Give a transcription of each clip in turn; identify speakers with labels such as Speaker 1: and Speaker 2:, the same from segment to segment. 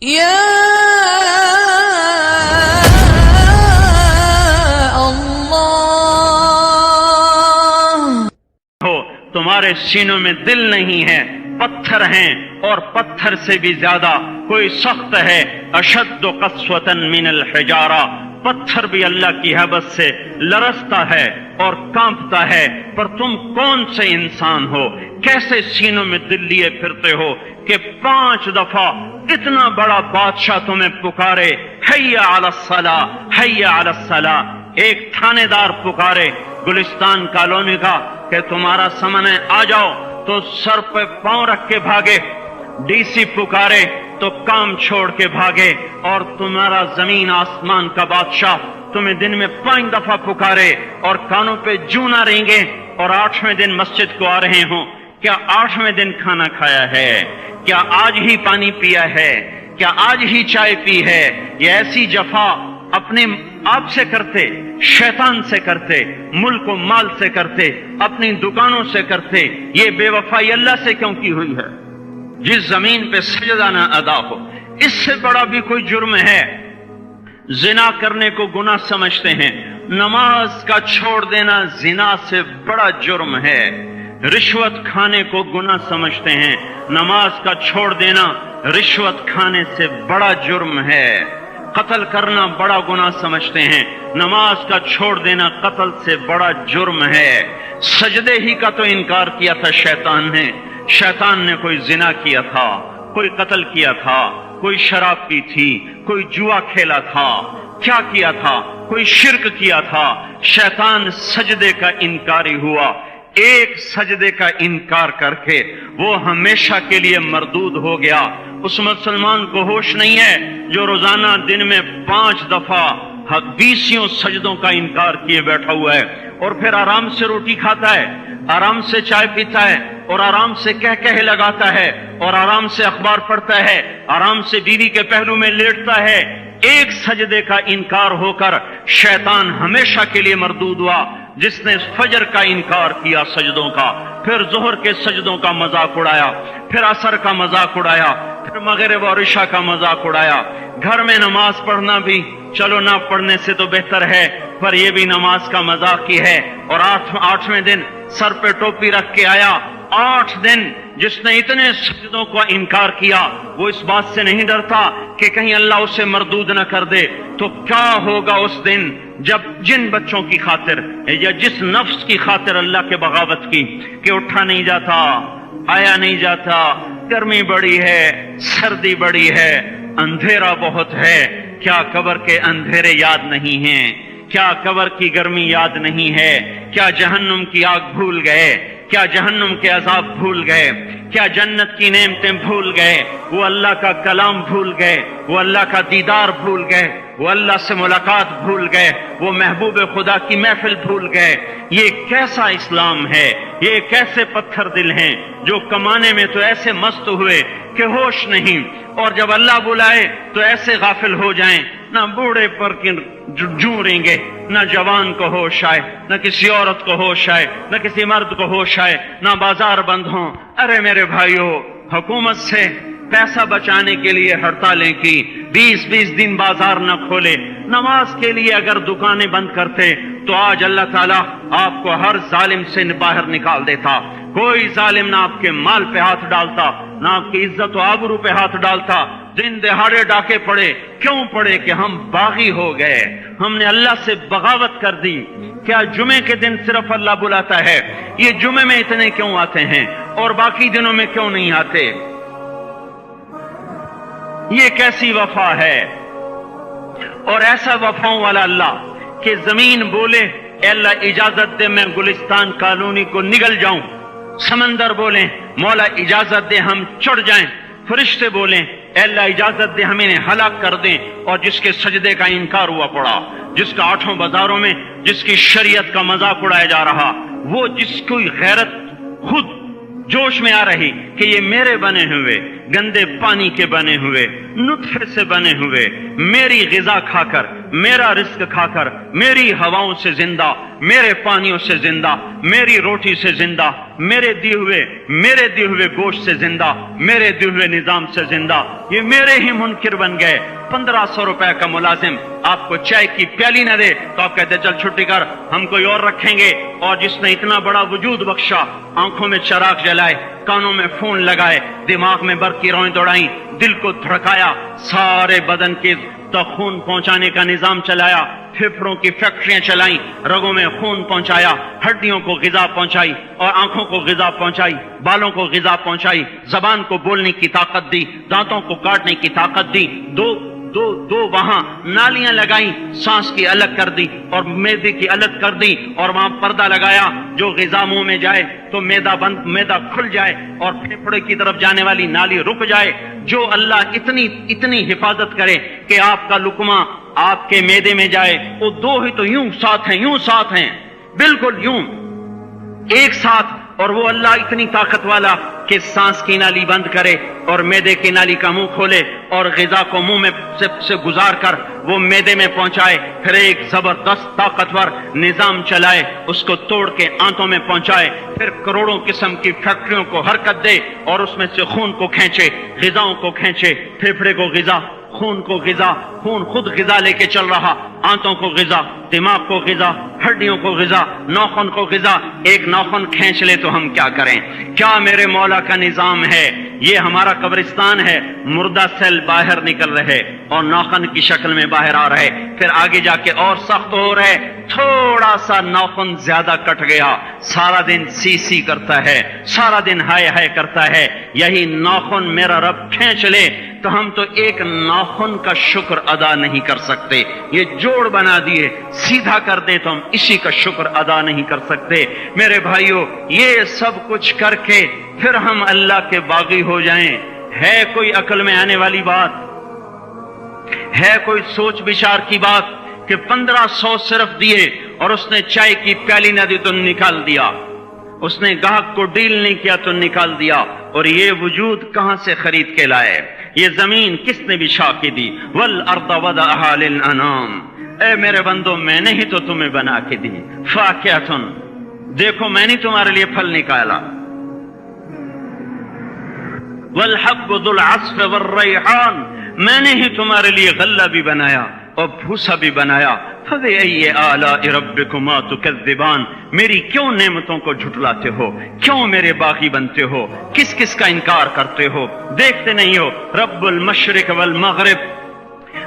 Speaker 1: یا
Speaker 2: تمہارے سینوں میں دل نہیں ہے، پتھر ہیں، اور پتھر سے بھی زیادہ کوئی سخت ہے۔ اشد قسوۃ من الحجارہ، پتھر بھی اللہ کی ہیبت سے لرزتا ہے اور کانپتا ہے، پر تم کون سے انسان ہو؟ کیسے سینوں میں دل لیے پھرتے ہو کہ 5 دفعہ اتنا بڑا بادشاہ تمہیں پکارے، حی علی الصلاۃ، حی علی الصلاۃ۔ ایک تھانے دار پکارے گلستان کالونی کا کہ تمہارا سمن ہے، آ جاؤ، تو سر پہ پاؤں رکھ کے بھاگے۔ ڈی سی پکارے تو کام چھوڑ کے بھاگے، اور تمہارا زمین آسمان کا بادشاہ تمہیں دن میں 5 دفعہ پکارے اور کانوں پہ جوں نہ رینگے، اور 8ویں دن مسجد کو آ رہے ہوں۔ کیا 8ویں دن کھانا کھایا ہے؟ کیا آج ہی پانی پیا ہے؟ کیا آج ہی چائے پی ہے؟ یہ ایسی جفا اپنے آپ سے کرتے، شیطان سے کرتے، ملک و مال سے کرتے، اپنی دکانوں سے کرتے، یہ بے وفائی اللہ سے کیوں کی ہوئی ہے؟ جس زمین پہ سجدہ نہ ادا ہو، اس سے بڑا بھی کوئی جرم ہے؟ زنا کرنے کو گناہ سمجھتے ہیں، نماز کا چھوڑ دینا زنا سے بڑا جرم ہے۔ رشوت کھانے کو گناہ سمجھتے ہیں، نماز کا چھوڑ دینا رشوت کھانے سے بڑا جرم ہے۔ قتل کرنا بڑا گناہ سمجھتے ہیں، نماز کا چھوڑ دینا قتل سے بڑا جرم ہے۔ سجدے ہی کا تو انکار کیا تھا شیطان نے۔ شیطان نے کوئی زنا کیا تھا، کوئی قتل کیا تھا، کوئی شراب پی تھی، کوئی جوا کھیلا تھا، کیا کیا تھا؟ کوئی شرک کیا تھا۔ شیطان سجدے کا انکاری ہوا، ایک سجدے کا انکار کر کے وہ ہمیشہ کے لیے مردود ہو گیا۔ اس مسلمان کو ہوش نہیں ہے جو روزانہ دن میں 5 دفعہ 20 سجدوں کا انکار کیے بیٹھا ہوا ہے، اور پھر آرام سے روٹی کھاتا ہے، آرام سے چائے پیتا ہے، اور آرام سے کہہ لگاتا ہے، اور آرام سے اخبار پڑھتا ہے، آرام سے بیوی کے پہلو میں لیٹتا ہے۔ ایک سجدے کا انکار ہو کر شیطان ہمیشہ کے لیے مردود ہوا۔ جس نے فجر کا انکار کیا سجدوں کا، پھر ظہر کے سجدوں کا مذاق اڑایا، پھر عصر کا مذاق اڑایا، پھر مغرب اور عشاء کا مذاق اڑایا۔ گھر میں نماز پڑھنا بھی چلو نہ پڑھنے سے تو بہتر ہے، پر یہ بھی نماز کا مذاق ہی ہے۔ اور 8ویں دن سر پہ ٹوپی رکھ کے آیا۔ 8 دن جس نے اتنے سجدوں کا انکار کیا، وہ اس بات سے نہیں ڈرتا کہ کہیں اللہ اسے مردود نہ کر دے، تو کیا ہوگا اس دن جب جن بچوں کی خاطر یا جس نفس کی خاطر اللہ کے بغاوت کی کہ اٹھا نہیں جاتا، آیا نہیں جاتا، گرمی بڑی ہے، سردی بڑی ہے، اندھیرا بہت ہے۔ کیا قبر کے اندھیرے یاد نہیں ہیں؟ کیا قبر کی گرمی یاد نہیں ہے؟ کیا جہنم کی آگ بھول گئے؟ کیا جہنم کے عذاب بھول گئے؟ کیا جنت کی نعمتیں بھول گئے؟ وہ اللہ کا کلام بھول گئے؟ وہ اللہ کا دیدار بھول گئے؟ وہ اللہ سے ملاقات بھول گئے؟ وہ محبوب خدا کی محفل بھول گئے؟ یہ کیسا اسلام ہے؟ یہ کیسے پتھر دل ہیں جو کمانے میں تو ایسے مست ہوئے کہ ہوش نہیں، اور جب اللہ بلائے تو ایسے غافل ہو جائیں، نہ بوڑھے پر جوں رہیں، نہ جوان کو ہوش آئے، نہ کسی عورت کو ہوش آئے، نہ کسی مرد کو ہوش آئے، نہ بازار بند ہوں۔ ارے میرے بھائیو، حکومت سے پیسہ بچانے کے لیے ہڑتالیں کی، 20 دن بازار نہ کھولے، نماز کے لیے اگر دکانیں بند کرتے تو آج اللہ تعالیٰ آپ کو ہر ظالم سے باہر نکال دیتا۔ کوئی ظالم نہ آپ کے مال پہ ہاتھ ڈالتا، نہ آپ کی عزت و آبرو پہ ہاتھ ڈالتا۔ دن دہاڑے ڈاکے پڑے، کیوں پڑے؟ کہ ہم باغی ہو گئے، ہم نے اللہ سے بغاوت کر دی۔ کیا جمعے کے دن صرف اللہ بلاتا ہے؟ یہ جمعے میں اتنے کیوں آتے ہیں اور باقی دنوں میں کیوں نہیں آتے؟ یہ کیسی وفا ہے؟ اور ایسا وفاؤں والا اللہ کہ زمین بولے اے اللہ اجازت دے میں گلستان کالونی کو نگل جاؤں، سمندر بولیں مولا اجازت دے ہم چڑھ جائیں، فرشتے بولیں اے اللہ اجازت دے ہم انہیں ہلاک کر دیں، اور جس کے سجدے کا انکار ہوا پڑا، جس کا 8 بازاروں میں جس کی شریعت کا مذاق اڑایا جا رہا، وہ جس کی غیرت خود جوش میں آ رہی کہ یہ میرے بنے ہوئے گندے پانی کے بنے ہوئے نطفے سے بنے ہوئے میری غذا کھا کر मेरा रिस्क खाकर, मेरी हवाओं से जिंदा, मेरे पानियों से जिंदा, मेरी रोटी से जिंदा, मेरे दिए हुए गोश्त से जिंदा, मेरे दिए हुए निजाम से जिंदा, ये मेरे ही मुनकिर बन गए। 1500 रुपए का मुलाजिम आपको चाय की प्याली न दे तो आप कहते चल छुट्टी कर, हम कोई और रखेंगे। और जिसने इतना बड़ा वजूद बख्शा, आंखों में चराग जलाए, कानों में फोन लगाए, दिमाग में बर्फ की रौएं दौड़ाई, दिल को धड़काया, सारे बदन के तक खून पहुंचाने का निजाम चलाया, फेफड़ों की फैक्ट्रियां चलाई, रगों में खून पहुंचाया, हड्डियों को गिजा पहुंचाई और आंखों को गिजा पहुंचाई, बालों को गिजा पहुंचाई, जबान को बोलने की ताकत दी, दांतों को काटने की ताकत दी, दो वहां नालियां लगाई, सांस की अलग कर दी और मैदे की अलग कर दी, और वहां पर्दा लगाया, जो ग़िज़ा मुंह में जाए तो मैदा खुल जाए और फेफड़े की तरफ जाने वाली नाली रुक जाए। जो अल्लाह इतनी हिफाजत करे कि आपका लुकमा आपके मैदे में जाए, वो दो ही तो यूं साथ हैं, बिल्कुल यूं एक साथ। और वो अल्लाह इतनी ताकत वाला कि सांस की नाली बंद करे और मैदे की नाली का मुंह खोले और ग़िज़ा को मुंह में से गुजार कर वो मैदे में पहुंचाए, फिर एक जबरदस्त ताकतवर निजाम चलाए, उसको तोड़ के आंतों में पहुंचाए, फिर करोड़ों किस्म की फैक्ट्रियों को हरकत दे और उसमें से खून को खींचे, ग़िज़ाओं को खींचे, फेफड़े को ग़िज़ा, खून को ग़िज़ा, खून खुद ग़िज़ा लेके चल रहा, आंतों को ग़िज़ा, दिमाग को ग़िज़ा, हड्डियों को ग़िज़ा, नाखून को ग़िज़ा। एक नाखून खींच ले तो हम क्या करें? क्या मेरे मौला का निजाम है? ये हमारा कब्रिस्तान है, मुर्दा सेल बाहर निकल रहे और नाखून की शक्ल में बाहर आ रहे, फिर आगे जाके और सख्त हो रहे, थोड़ा सा नाखून ज्यादा कट गया, सारा दिन सी करता है, सारा दिन हाय हाय करता है। यही नाखून मेरा रब खींच ले तो हम तो एक नाखून का शुक्र अदा नहीं कर सकते। ये जोड़ बना दिए, सीधा कर दे तो हम इसी का शुक्र अदा नहीं कर सकते। मेरे भाइयों, ये सब कुछ करके फिर हम अल्लाह के बागी हो जाएं, है कोई अकल में आने वाली बात? है कोई सोच विचार की बात कि 1500 सिर्फ दिए और उसने चाय की प्याली न दी तो निकाल दिया, उसने गाहक को डील नहीं किया तो निकाल दिया, और ये वजूद कहां से खरीद के लाए? ये जमीन किसने बिछा के दी? वल अर्द वदअहा लिल अनाम। ए मेरे बंदो, मैंने ही तो तुम्हें बना के दी। फाकिहतुन, देखो मैंने तुम्हारे लिए फल निकाला। वल हब्बु दुल अस्फ वर रैहान, मैंने ही तुम्हारे लिए गल्ला भी बनाया और भूसा भी बनाया। फबिअय्यि आलाइ रब्बिकुमा तुकज़्ज़िबान, मेरी क्यों नेमतों को झुठलाते हो? क्यों मेरे बागी बनते हो? किस किस का इनकार करते हो? देखते नहीं हो रब्बुल मशरिक वल मगरिब,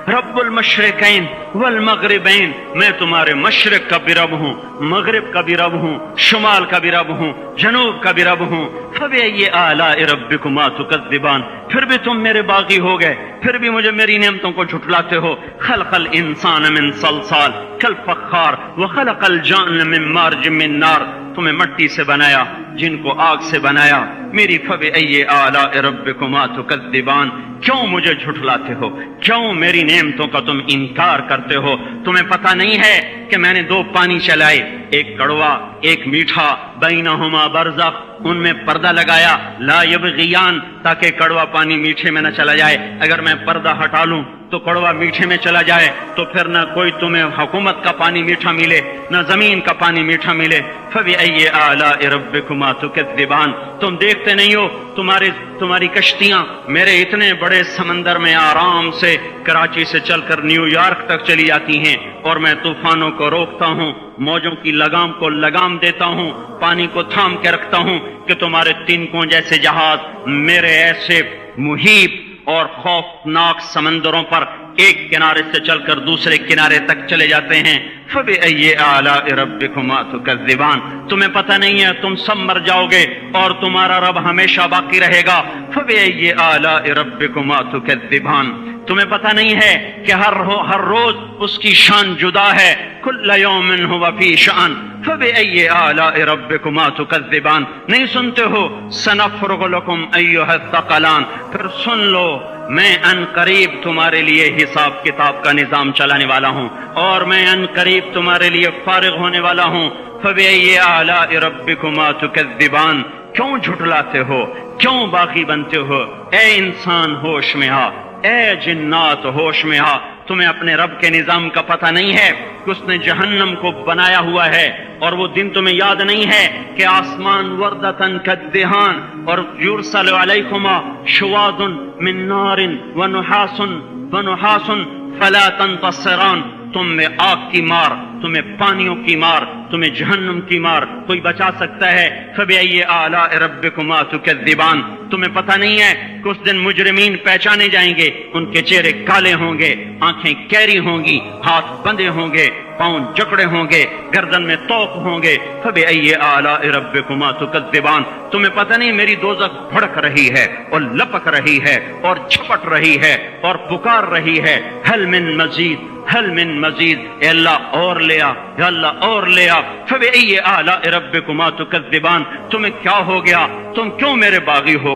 Speaker 2: रब्बुल मशरिकैन वल मगरिबैन, मैं तुम्हारे मशरिक का भी रब हूं, मगरिब का भी रब हूं, शुमाल का भी रब हूं, जनूब का भी रब हूं। फबिअय्यि आलाइ रब्बिकुमा तुकज़्ज़िबान, फिर भी तुम मेरे बागी हो गए, फिर भी मुझे मेरी नेमतों को झुठलाते हो। खलक़ल इंसान मिन सलसाल कल फख्खार व खलक़ल जान मिन मार्ज मिन नार, तुम्हें मट्टी से बनाया, जिनको आग से बनाया। मेरी फबिअय्यि आलाइ रब्बिकुमा तुकज़्ज़िबान, क्यों मुझे झुठलाते हो? क्यों मेरी नेमतों का तुम इनकार करते हो? तुम्हें पता नहीं है कि मैंने दो पानी चलाए, एक कड़वा एक मीठा, बैनहुमा बरज़ख, उनमें पर्दा लगाया, ला यबग़ियान, ताकि कड़वा पानी मीठे में न चला जाए। अगर मैं पर्दा हटा लूं तो कड़वा मीठे में चला जाए तो फिर न कोई तुम्हें हुकूमत का पानी मीठा मिले, न जमीन का पानी मीठा मिले। फबिअय्यि आलाइ रब्बिकुमा तुकज़्ज़िबान, तुम देखते नहीं हो तुम्हारी कश्तियां मेरे इतने बड़े समंदर में आराम से कराची से चलकर न्यूयॉर्क तक चली जाती हैं, और मैं तूफानों को रोकता हूं, मौजों की लगाम को लगाम देता हूं, पानी को थाम के रखता हूं कि तुम्हारे तिनकों जैसे जहाज मेरे ऐसे मुहीब और खौफनाक समंदरों पर एक किनारे से चलकर दूसरे किनारे तक चले जाते हैं। फबिअय्यि आलाइ रब्बिकुमा तुकज़्ज़िबान, तुम्हें पता नहीं है तुम सब मर जाओगे और तुम्हारा रब हमेशा बाकी रहेगा। फबिअय्यि आलाइ रब्बिकुमा तुकज़्ज़िबान, तुम्हें पता नहीं है कि हर रोज उसकी शान जुदा है। कुल्ल यौमिन हुवा फी शान फबिअय्यि आलाइ रब्बिकुमा तुकज़्ज़िबान, नहीं सुनते हो? सनफ़्रुग़ु लकुम अय्युहस्सक़लान, फिर सुन लो, मैं अनकरीब तुम्हारे लिए हिसाब किताब का निजाम चलाने वाला हूं और मैं अनकरीब तुम्हारे लिए फारिग होने वाला हूं। फबिअय्यि आलाइ रब्बिकुमा तुकज़्ज़िबान, क्यों झुठलाते हो? क्यों बागी बनते हो? ए इंसान होश में आ, ए जिन्नात होश में आ, تمہیں اپنے رب کے نظام کا پتہ نہیں ہے کہ اس نے جہنم کو بنایا ہوا ہے، اور وہ دن تمہیں یاد نہیں ہے کہ آسمان وردتن کالدہان اور یرسل علیکما شواظ من نار ونحاس فلا تنتصران، تم میں آگ کی مار، تمہیں پانیوں کی مار، تمہیں جہنم کی مار، کوئی بچا سکتا ہے؟ فبأي آلاء ربكما تكذبان، تمہیں پتہ نہیں ہے کہ اس دن مجرمین پہچانے جائیں گے، ان کے چہرے کالے ہوں گے، آنکھیں کیری ہوں گی، ہاتھ بندھے ہوں گے، پاؤں جکڑے ہوں گے، گردن میں توق ہوں گے۔ فبأي آلاء ربكما تكذبان، تمہیں پتہ نہیں میری دوزخ بھڑک رہی ہے اور لپک رہی ہے اور چھپٹ رہی ہے اور پکار رہی ہے، هل من مزید، هل من مزید، اے اللہ اور لے آ، یا اللہ اور لے آ۔ فبأي آلاء ربكما تكذبان، تمہیں کیا ہو گیا؟ تم کیوں میرے باغی ہو؟